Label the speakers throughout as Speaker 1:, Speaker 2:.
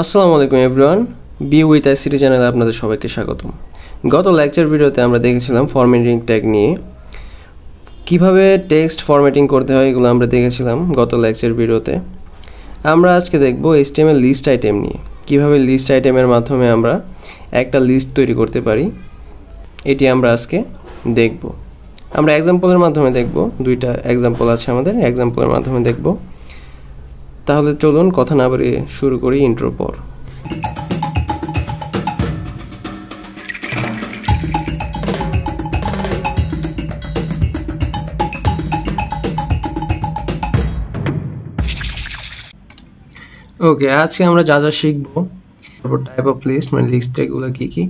Speaker 1: আসসালামু আলাইকুম everyone, B with ICT চ্যানেলে আপনাদের সবাইকে স্বাগতম। গত লেকচার ভিডিওতে আমরা দেখেছিলাম ফরম্যাটিং ট্যাগ নিয়ে, কিভাবে টেক্সট ফরম্যাটিং করতে হয় এগুলো আমরা দেখেছিলাম গত লেকচার ভিডিওতে। আমরা আজকে দেখব এইচটিএমএল লিস্ট আইটেম নিয়ে, কিভাবে লিস্ট আইটেমের মাধ্যমে আমরা একটা লিস্ট তৈরি করতে পারি, এটি আমরা আজকে দেখব। আমরা এক্সাম্পলের মাধ্যমে দেখব, দুইটা এক্সাম্পল আছে আমাদের, এক্সাম্পলের মাধ্যমে দেখব। তাহলে চলুন কথা না বাড়িয়ে শুরু করি ইন্ট্রোর পর। ওকে, আজকে আমরা যা যা শিখবো, তারপর টাইপ অফ লিস্ট মানে লিস্ট ট্যাগগুলো কী কী,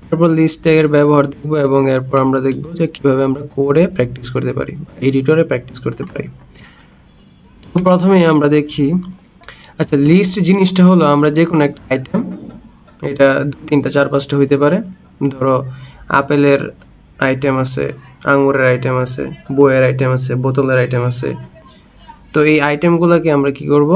Speaker 1: তারপর লিস্ট ট্যাগের ব্যবহার দেখব, এবং এরপর আমরা দেখব যে কীভাবে আমরা কোডে প্র্যাকটিস করতে পারি, এডিটরে প্র্যাকটিস করতে পারি। তো প্রথমেই আমরা দেখি, আচ্ছা লিস্ট জিনিসটা হলো আমরা যে কোনো একটা আইটেম, এটা 2, 3, 4, 5টা হইতে পারে। ধরো আপেলের আইটেম আছে, আঙুরের আইটেম আছে, বইয়ের আইটেম আছে, বোতলের আইটেম আছে। তো এই আইটেমগুলোকে আমরা কি করব,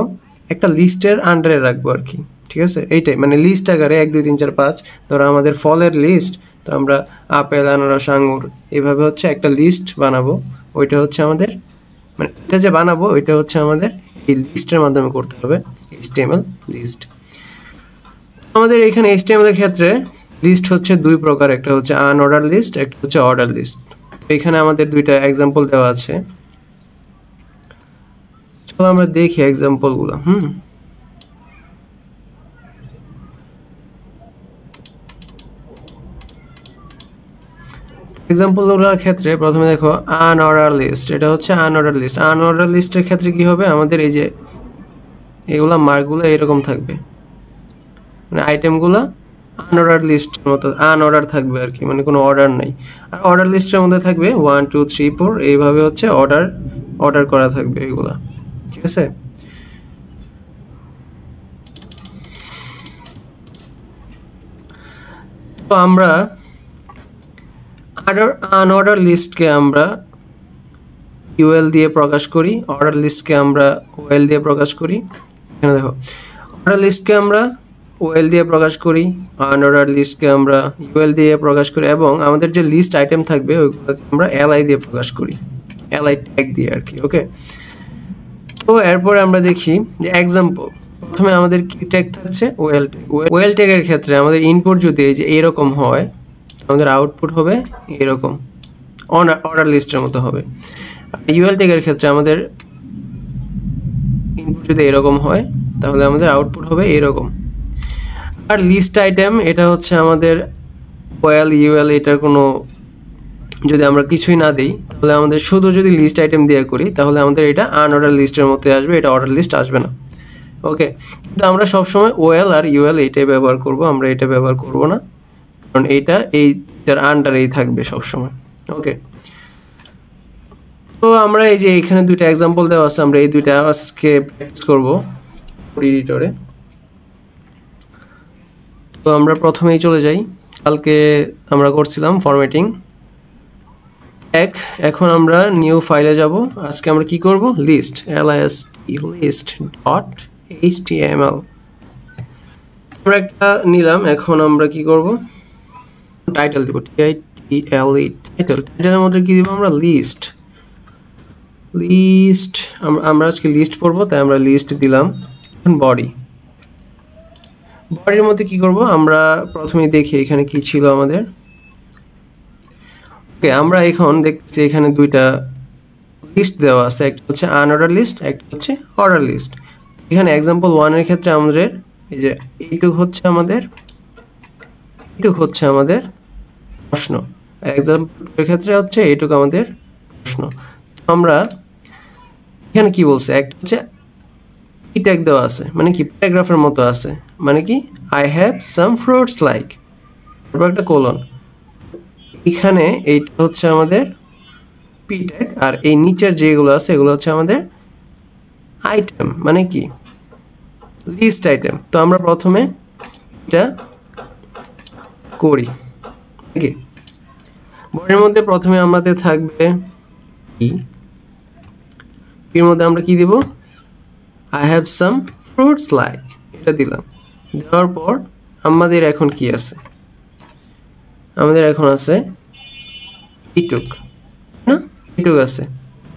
Speaker 1: একটা লিস্টের আন্ডারে রাখবো আর কি, ঠিক আছে? এইটাই মানে লিস্ট আকারে 1, 2, 3, 4, 5। ধরো আমাদের ফলের লিস্ট, তো আমরা আপেল, আনারস, আঙুর এইভাবে হচ্ছে একটা লিস্ট বানাবো। ওইটা হচ্ছে আমাদের, মানে এটা যে বানাবো ওইটা হচ্ছে আমাদের এই লিস্টের মাধ্যমে করতে হবে, এইচটিএমএল লিস্ট। আমাদের এখানে এইচটিএমএল এর ক্ষেত্রে লিস্ট হচ্ছে 2 প্রকার, একটা হচ্ছে আনঅর্ডার লিস্ট, একটা হচ্ছে অর্ডার লিস্ট। এখানে আমাদের 2টা এক্সাম্পল দেওয়া আছে, তো আমরা দেখি এক্সাম্পলগুলো। এক্সাম্পলগুলোর ক্ষেত্রে প্রথমে দেখো আনঅর্ডার লিস্ট, এটা হচ্ছে আনঅর্ডার লিস্ট। আনঅর্ডার লিস্টের ক্ষেত্রে কি হবে, আমাদের এই যে এগুলা মার্কগুলো এরকম থাকবে, মানে আইটেমগুলো আনঅর্ডার লিস্টের মতো আনঅর্ডার থাকবে আর কি, মানে কোনো অর্ডার নাই। আর অর্ডার লিস্টের মধ্যে থাকবে 1, 2, 3, 4 এইভাবে হচ্ছে অর্ডার করা থাকবে এগুলা, ঠিক আছে? তো আমরা আনঅর্ডার লিস্টকে আমরা ইউএল দিয়ে প্রকাশ করি, অর্ডার লিস্টকে আমরা ওএল দিয়ে প্রকাশ করি। এখানে দেখো অর্ডার লিস্টকে আমরা ওএল দিয়ে প্রকাশ করি, আনঅর্ডার লিস্টকে আমরা ইউএল দিয়ে প্রকাশ করি, এবং আমাদের যে লিস্ট আইটেম থাকবে ওইগুলোকে আমরা এলআই দিয়ে প্রকাশ করি, এলআই ট্যাগ দিয়ে আর কি। ওকে, তো এরপরে আমরা দেখি যে এক্সাম্পল। প্রথমে আমাদের কি ট্যাগ থাকছে, ওএল ট্যাগ। ওএল ট্যাগের ক্ষেত্রে আমাদের ইনপুট যদি এই যে এরকম হয়, আমাদের আউটপুট হবে এরকম, অর্ডার লিস্টের মতো হবে। ইউএল ট্যাগের ক্ষেত্রে আমাদের ইনপুট যদি এরকম হয়, তাহলে আমাদের আউটপুট হবে এরকম। আর লিস্ট আইটেম, এটা হচ্ছে আমাদের ওএল ইউএল, এটার কোনো যদি আমরা কিছুই না দিই, তাহলে আমাদের শুধু যদি লিস্ট আইটেম দিয়ে করি, তাহলে আমাদের এটা আনঅর্ডার লিস্টের মতোই আসবে, এটা অর্ডার লিস্ট আসবে না। ওকে, কিন্তু আমরা সবসময় ওএল আর ইউএল এইটাই ব্যবহার করব, আমরা এটা ব্যবহার করব না, কারণ এইটার আন্ডারেই থাকবে সবসময়। ওকে, তো আমরা এই যে এখানে 2টা এক্সাম্পল দেওয়া আছে, আমরা এই 2টা আজকে প্র্যাকটিস করব এডিটরে। তো আমরা প্রথমেই চলে যাই, কালকে আমরা করছিলাম ফরম্যাটিং এক, এখন আমরা নিউ ফাইলে যাব। আজকে আমরা কি করব, লিস্ট, list.html আমরা একটা নিলাম। এখন আমরা কি করব, টাইটেল দিব, TITLE টাইটেলের মধ্যে কি দিব আমরা, লিস্ট। আমরা আজকে লিস্ট পড়বো, তাই আমরা লিস্ট দিলাম। এখন বডির মধ্যে কি করব, আমরা প্রথমেই দেখি এখানে কি ছিল আমাদের। ওকে, আমরা এখন দেখছি এখানে 2টা লিস্ট দেওয়া আছে, একটা হচ্ছে আনঅর্ডার লিস্ট, একটা হচ্ছে অর্ডার লিস্ট। এখানে এক্সাম্পল 1 এর ক্ষেত্রে আমাদের এই যে এইটুক হচ্ছে আমাদের প্রশ্ন, আর এক্সাম্পল এর ক্ষেত্রে হচ্ছে এইটুক আমাদের প্রশ্ন। আমরা এখানে কি বলছে, একটা হচ্ছে ই ট্যাগ দেওয়া আছে, মানে কি প্যারাগ্রাফের মতো আছে, মানে কি I have some fruits like, তারপর একটা কোলন। এখানে এইটা হচ্ছে আমাদের পি ট্যাগ, আর এই নিচের যেগুলো আছে এগুলো হচ্ছে আমাদের আইটেম, মানে কি লিস্ট আইটেম। তো আমরা প্রথমে এটা করি, কি বডির মধ্যে প্রথমে আমাদের থাকবে এর মধ্যে আমরা কি দিব, I have some fruits like, এটা দিলাম। দেওয়ার পর আমাদের এখন কি আছে, আমাদের এখন আছে এইটুক না, এইটুক আছে।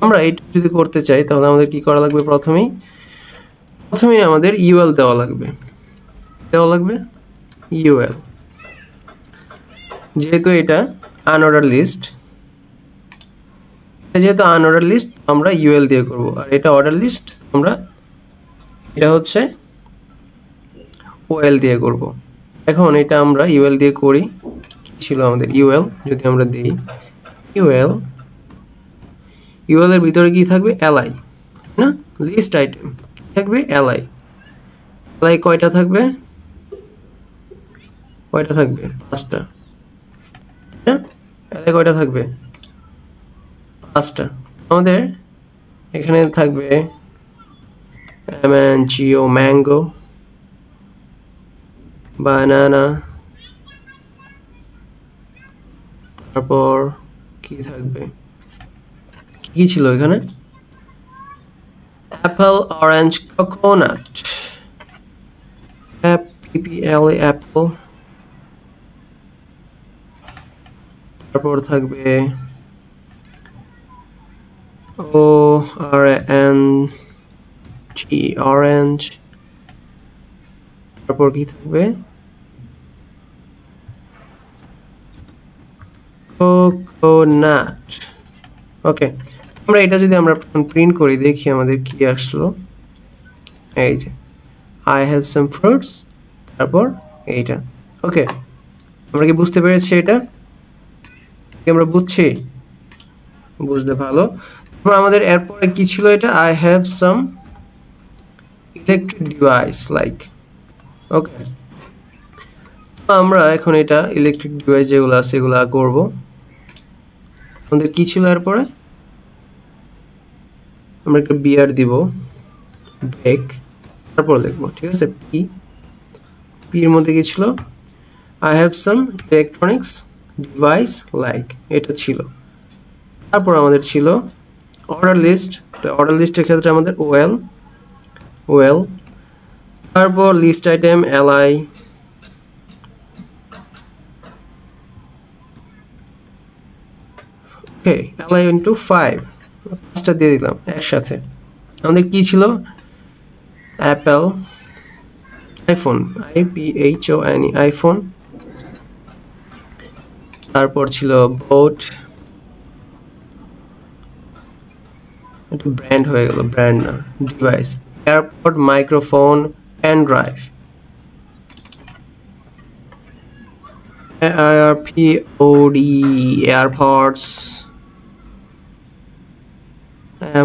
Speaker 1: আমরা এইটুক যদি করতে চাই তাহলে আমাদের কি করা লাগবে, প্রথমেই আমাদের ইউএল দেওয়া লাগবে ইউএল। যেহেতু এটা আনঅর্ডার লিস্ট, যেহেতু আনঅর্ডার লিস্ট আমরা ইউএল দিয়ে করব, আর এটা অর্ডার লিস্ট আমরা এটা হচ্ছে ওএল দিয়ে করব। এখন এটা আমরা ইউএল দিয়ে করি, ছিল আমাদের ইউএল, যদি আমরা দেই ইউএল এর ভিতরে কি থাকবে, এলআই না, লিস্ট আইটেম কি থাকবে, এলআই কয়টা থাকবে, পাঁচটা, হ্যাঁ এলআই কয়টা থাকবে, পাঁচটা। আমাদের এখানে থাকবে জিও, ম্যাঙ্গো, বানানা, তারপর কি থাকবে, কি ছিল এখানে, অ্যাপল, অরেঞ্জ, কোকোনাট, অ্যাপল, তারপর থাকবে অরেঞ্জ, তারপর কি থাকবে, কোকোনাট। ওকে, আমরা এটা যদি আমরা প্রিন্ট করি, দেখি আমাদের কি আসলো, এই যে আই হ্যাভ সাম ফ্রুটস, তারপর এইটা। ওকে, আমরা কি বুঝতে পেরেছি, এটা কি আমরা বুঝছি, বুঝতে ভালো। তারপর আমাদের এরপরে কি ছিল, এটা I have some electric device like. Okay, আমরা এখন এটা ইলেকট্রিক ডিভাইস যেগুলো আছে এগুলো করব। আমাদের কি ছিল এরপরে, আমরা একটা বিআর দিব, ব্রেক, তারপর লিখবো, ঠিক আছে, পি এর মধ্যে কি ছিল, I have some electronics device like, এটা ছিল। তারপর আমাদের ছিল অর্ডার লিস্ট, তো অর্ডার লিস্টের ক্ষেত্রে আমাদের ওএল, তারপর লিস্ট আইটেম এলআই, ওকে, এলআই ইন্টু 5, পাঁচটা দিয়ে দিলাম একসাথে। আমাদের কি ছিল, অ্যাপল, আইফোন, IPHONE, আইফোন, তারপর ছিল বোট, এটা ব্র্যান্ড হয়ে গেল, ব্র্যান্ড না, device, airpod, microphone, pen drive, ARPOD, airpods,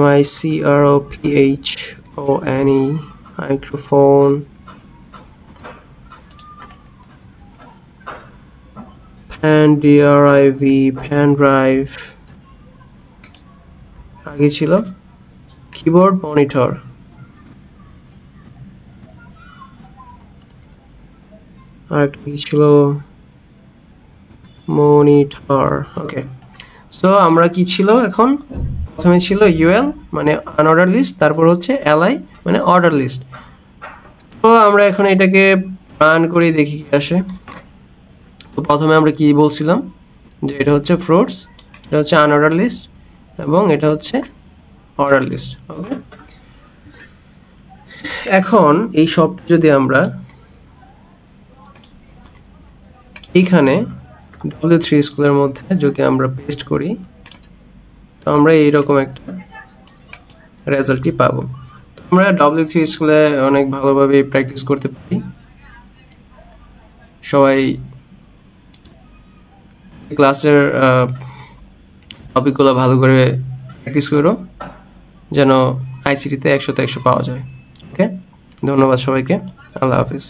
Speaker 1: MICROPHONE, microphone, DRIV, pen drive, আগে ছিল কিবোর্ড, মনিটর, আর কি ছিল, মনিটর। ওকে, তো আমরা কি ছিল, এখন প্রথমে ছিল ইউএল মানে আনঅর্ডার লিস্ট, তারপর হচ্ছে এলআই মানে অর্ডার লিস্ট। তো আমরা এখন এটাকে রান করে দেখি কি আসে। তো প্রথমে আমরা কি বলছিলাম যে এটা হচ্ছে ফ্রুটস, এটা হচ্ছে আনঅর্ডার লিস্ট এবং এটা হচ্ছে অর্ডার লিস্ট। ওকে, এখন এই সব যদি আমরা এইখানে W3 স্কুলের মধ্যে যদি আমরা পেস্ট করি, তো আমরা এইরকম একটা রেজাল্টই পাবো। তো আমরা W3 স্কুলে অনেক ভালোভাবে প্র্যাকটিস করতে পারি। সবাই ক্লাসের টপিকগুলো ভালো করে প্র্যাকটিস করো, যেন আইসিটিতে 100-100 পাওয়া যায়। ওকে, ধন্যবাদ সবাইকে, আল্লাহ হাফিজ।